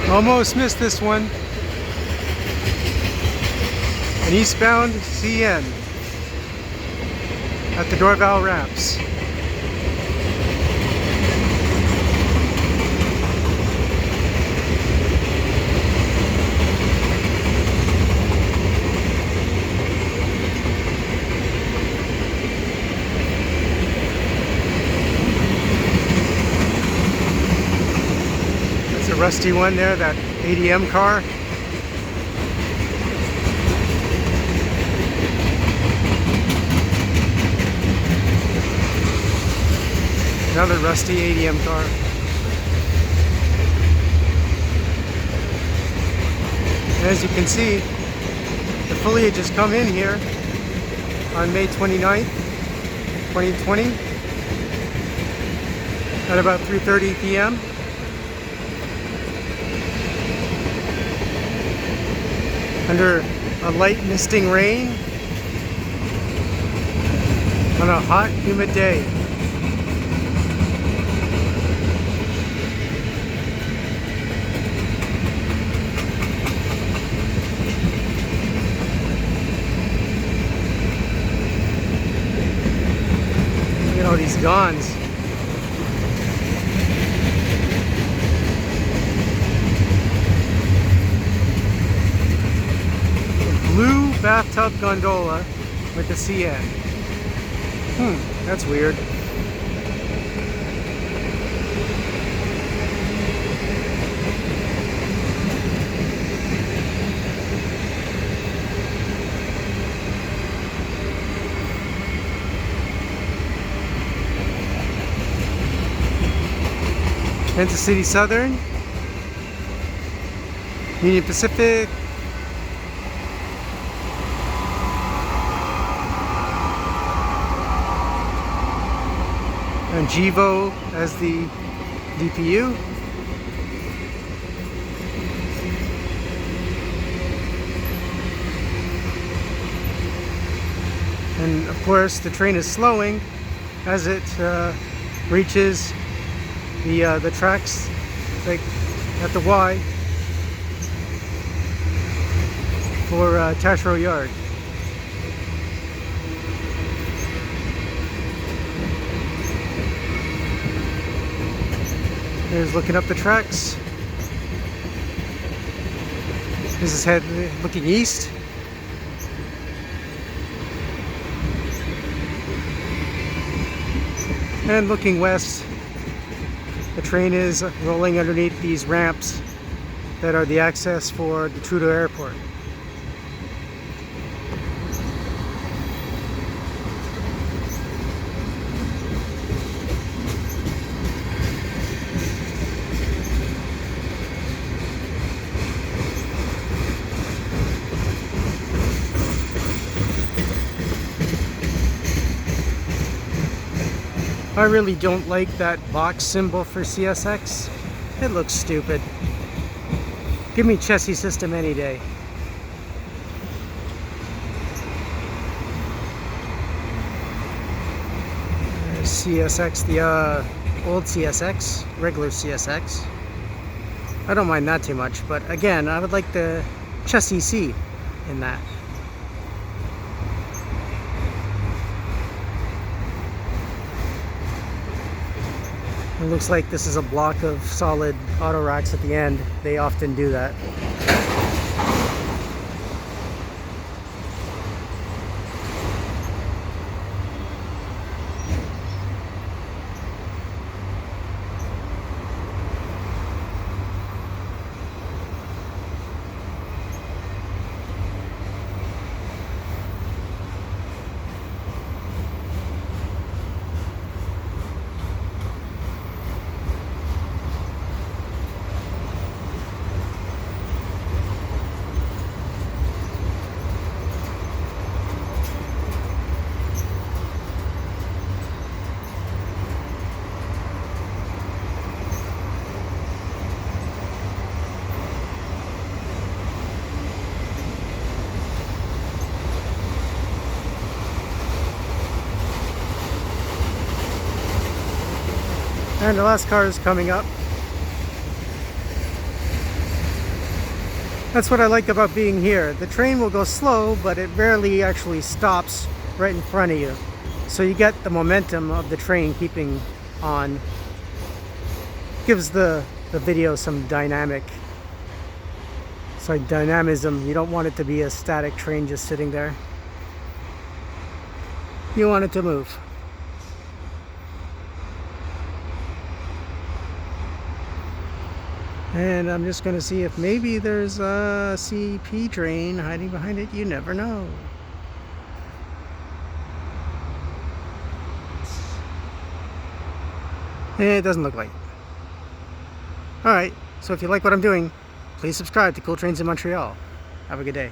Almost missed this one. An Eastbound CN at the Dorval ramps. There's a rusty one there, that ADM car. Another rusty ADM car. And as you can see, the foliage has come in here on May 29th, 2020 at about 3:30 p.m. under a light misting rain on a hot, humid day. Look at all these gonds. Blue bathtub gondola with the CN. That's weird. Kansas City Southern, Union Pacific, and GEVO as the DPU. And of course the train is slowing as it reaches the tracks like at the Y for Taschereau Yard. There's looking up the tracks. This is looking east. And looking west, the train is rolling underneath these ramps that are the access for the Trudeau Airport. I really don't like that box symbol for CSX. It looks stupid. Give me chassis system any day. There's CSX, the old CSX, regular CSX. I don't mind that too much, but again, I would like the chassis C in that. It looks like this is a block of solid auto racks at the end. They often do that. And the last car is coming up. That's what I like about being here. The train will go slow, but it rarely actually stops right in front of you. So you get the momentum of the train keeping on. Gives the video some dynamic. It's like dynamism. You don't want it to be a static train just sitting there. You want it to move. And I'm just going to see if maybe there's a CP train hiding behind it. You never know. It doesn't look like it. Alright, so if you like what I'm doing, please subscribe to Cool Trains in Montreal. Have a good day.